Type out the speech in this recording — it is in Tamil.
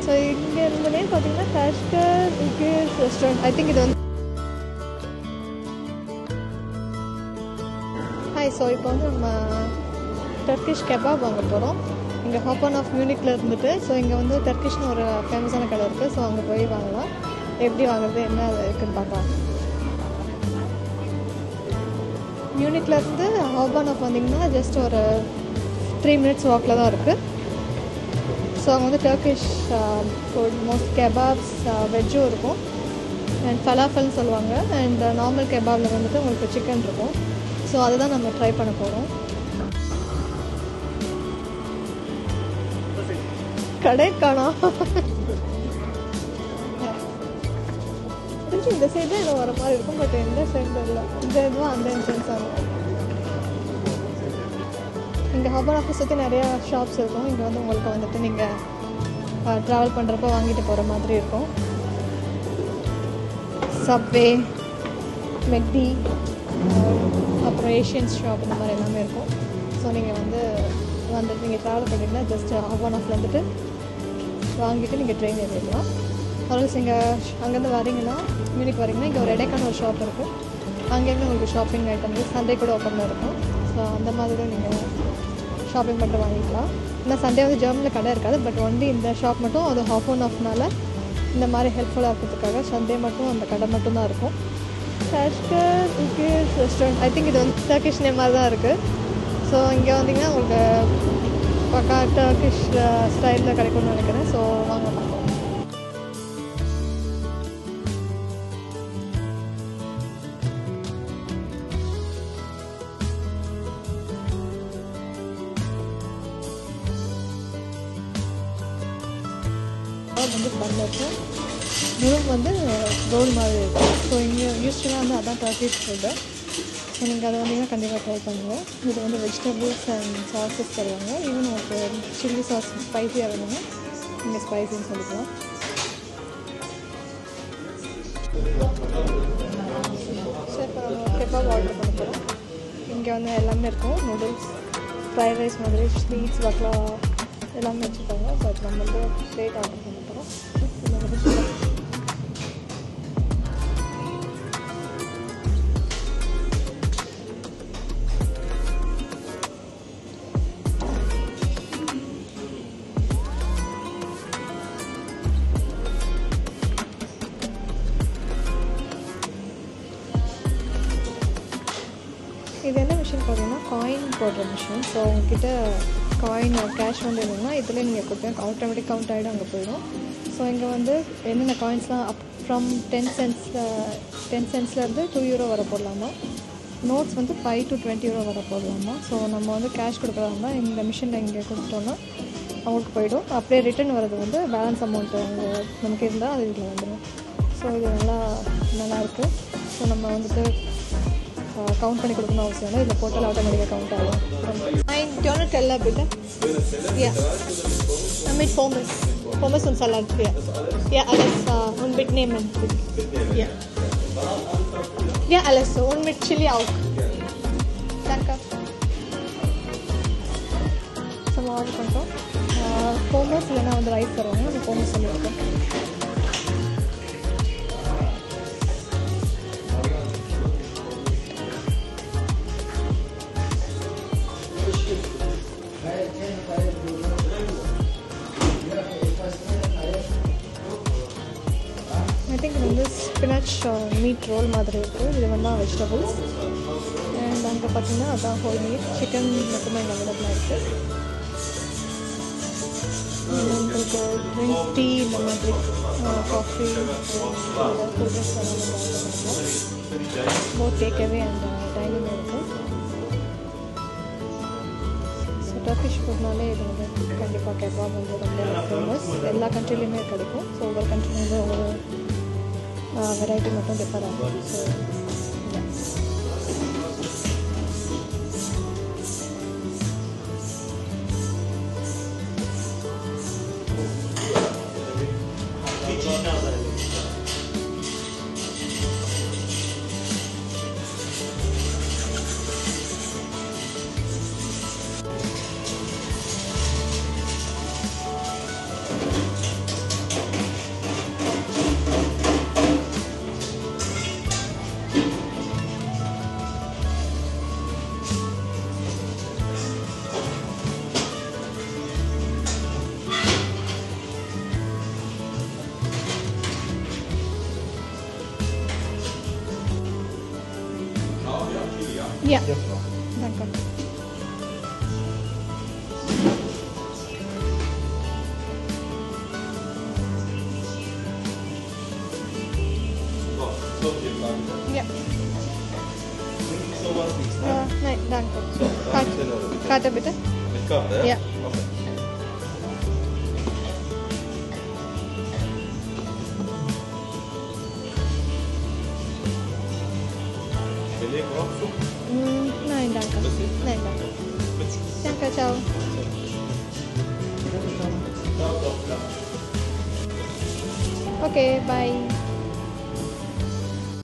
ஸோ இங்கே இந்த நேம் பார்த்தீங்கன்னா டாஷ்கர் உகேஷ் ரெஸ்டாரண்ட். ஐ திங்க் இது வந்து ஹாய். ஸோ இப்போ வந்து நம்ம டர்க்கிஷ் கெபாப் வாங்க போகிறோம். இங்கே ஹாப்பன் ஆஃப் மியூனிக்கில் இருந்துட்டு. ஸோ இங்கே வந்து டர்க்கிஷ்னு ஒரு ஃபேமஸான கடை இருக்குது. ஸோ அங்கே போய் வாங்கலாம். எப்படி வாங்குறது என்ன இருக்குதுன்னு பார்க்கலாம். மியூனிக்லேருந்து ஹாப்பன் ஆஃப் வந்திங்கன்னா ஜஸ்ட் ஒரு 3 minutes வாக்கில் தான் இருக்குது. ஸோ அங்கே வந்து டர்க்கிஷ் ஃபுட் மோஸ்ட் கெபாப்ஸ் வெஜ்ஜும் இருக்கும் அண்ட் ஃபலாஃபல்னு சொல்லுவாங்க. அண்ட் நார்மல் கெபாபில் வந்துட்டு உங்களுக்கு சிக்கன் இருக்கும். ஸோ அதுதான் நம்ம ட்ரை பண்ண போகிறோம். கடை காணோம். இந்த சைடு தான் எனக்கு வர மாதிரி இருக்கும். பட் எந்த சைடு இல்லை. இந்த இதுவும் அந்த என்ட்ரன்ஸ் ஆகும். இங்கே ஹாப்பன் ஆஃபீஸ் சுற்றி நிறையா ஷாப்ஸ் இருக்கும். இங்கே வந்து உங்களுக்கு வந்துட்டு நீங்கள் ட்ராவல் பண்ணுறப்போ வாங்கிட்டு போகிற மாதிரி இருக்கும். சப்வே, மெக்டி, அப்புறம் ஏஷியன்ஸ் ஷாப் இந்த மாதிரி எல்லாமே இருக்கும். ஸோ நீங்கள் வந்துட்டு நீங்கள் ட்ராவல் பண்ணிங்கன்னா ஜஸ்ட் ஹாப்பன் ஆஃபில் வந்துட்டு வாங்கிட்டு நீங்கள் ட்ரெயின் ஏறிடலாம். அதனால் நீங்கள் அங்கேருந்து வரீங்கன்னா மியூனிக் வரீங்கன்னா இங்கே ஒரு இடைக்கான ஒரு ஷாப் இருக்குது. அங்கேருந்து உங்களுக்கு ஷாப்பிங் ஐட்டம் சண்டே கூட ஓப்பனில் இருக்கும். ஸோ அந்த மாதிரி நீங்கள் ஷாப்பிங் பண்ணிட்டு வாங்கிக்கலாம். ஏன்னா சண்டே வந்து ஜெர்மனியில் கடை இருக்காது. பட் ஒன்லி இந்த ஷாப் மட்டும் அது ஹாஃப் ஆஃப்னால இந்த மாதிரி ஹெல்ப்ஃபுல்லாக இருக்கிறதுக்காக சண்டே மட்டும் அந்த கடை மட்டும்தான் இருக்கும். டாஷ்கர் உகேஷ் ரெஸ்டாரண்ட். ஐ திங்க் இது வந்து டர்க்கிஷ் நேம் மாதிரி தான் இருக்குது. ஸோ இங்கே வந்தீங்கன்னா உங்களுக்கு பக்கா டர்க்கிஷ் ஸ்டைலில் கிடைக்கும்னு நினைக்கிறேன். ஸோ வாங்க பார்க்கலாம். வந்து பண்ண இருக்கும். நூல் வந்து ரோல் மாதிரி இருக்கும். ஸோ இங்கே யூஸ்வலாக வந்து அதான் டர்க்கிஷ் ஃபுட்டு. ஸோ நீங்கள் அதை வந்தீங்கன்னா கண்டிப்பாக ட்ரை பண்ணுங்கள். இது வந்து வெஜிடபிள்ஸ் அண்ட் சாஸஸ் தருவாங்க. ஈவன் உங்களுக்கு சில்லி சாஸ் ஸ்பைஸியாக வேணும்னா நீங்கள் ஸ்பைஸின்னு சொல்லிக்கலாம். ஸோ இப்போ நம்ம கெபாப் ஆர்டர் பண்ண போகிறோம். இங்கே வந்து எல்லாமே இருக்கும். நூடுல்ஸ், ஃப்ரைட் ரைஸ் மாதிரி, ஸ்வீட்ஸ், பக்லா எல்லாமே வச்சுருக்காங்க. ஸோ இப்போ நம்ம வந்து பிளேட் ஆர்டர் பண்ண போகிறோம். இது என்ன மிஷின் பார்த்தீங்கன்னா காயின் போடுற மிஷின். ஸோ உங்ககிட்ட காயின் கேஷ் வந்து என்னென்னா இதில் நீங்கள் கொடுத்தீங்க ஆட்டோமேட்டிக் கவுண்ட் ஆகிடும், அங்கே போயிடும். ஸோ இங்கே வந்து என்னென்ன காயின்ஸ்லாம் அப் ஃப்ரம் 10 சென்ட்ஸ்லேருந்து €2 வர போடலாமா. நோட்ஸ் வந்து 5 to 20 euro வர போடலாமா. ஸோ நம்ம வந்து கேஷ் கொடுக்குறாங்கன்னா இந்த மிஷினில் இங்கே கொடுத்துட்டோன்னா அவங்களுக்கு போயிடும். அப்படியே ரிட்டன் வர்றது வந்து பேலன்ஸ் அமௌண்ட்டு அங்கே நமக்கு இருந்தால் அது இதில் வந்துடும். ஸோ இது நல்லாயிருக்கு. ஸோ நம்ம வந்துட்டு கவுண்ட் பண்ணி கொடுக்கணும் அவசியம் இல்லை. இதில் போட்டால் ஆட்டோமேட்டிக்காக கவுண்ட் ஆகும். Do you want to tell a bit? Yeah. I made hummus and salad. Yeah, alles. One bit name and food. Yeah. Yeah, alles. One bit chili auch. Danke. நம்ம ஆர்டர் பண்ணுறோம். hummus இல்லைன்னா வந்து ரைஸ் தருவாங்க. நம்ம hummus சொல்லியிருக்கோம். ஐ திங்க் இது வந்து ஸ்பினாச் மீட் ரோல் மாதிரி இருக்குது. இது வந்து வெஜிடபிள்ஸ். அண்ட் அங்கே பார்த்தீங்கன்னா அதான் ஹோல் மீட் சிக்கன் மட்டுமே இங்கே அவைலபிளாக இருக்குது. உங்களுக்கு ட்ரிங்க்ஸ், டீ இந்த மாதிரி காஃபி, கூல் ட்ரிங்க்ஸ் எல்லாம் நம்ம ஆர்டர் பண்ணிக்கலாம். போத் டேக்அவே அண்ட் டைனிங் இருக்குது. ஸோ டர்க்கிஷ் ஃபுட்னாலே இது வந்து கண்டிப்பாக கெபாப் வந்து ரொம்ப ஃபேமஸ். எல்லா கண்ட்ரிலையுமே கிடைக்கும். ஸோ ஒவ்வொரு கண்ட்ரி வந்து ஒவ்வொரு வெரைட்டி மட்டும் டிஃபர் ஆகும். So Ja, Ja, Frau. danke. So, vielen Dank. Ja. Sind sowas nichts, ne? Nein, danke. So, dann den Euro bitte. Karte bitte. Mit Karte, ja? Ja. Okay. Beleg auch so? Nein, danke. Bisschen? Nein, danke. Bitte. Danke, ciao. Ciao, ciao. Okay, bye.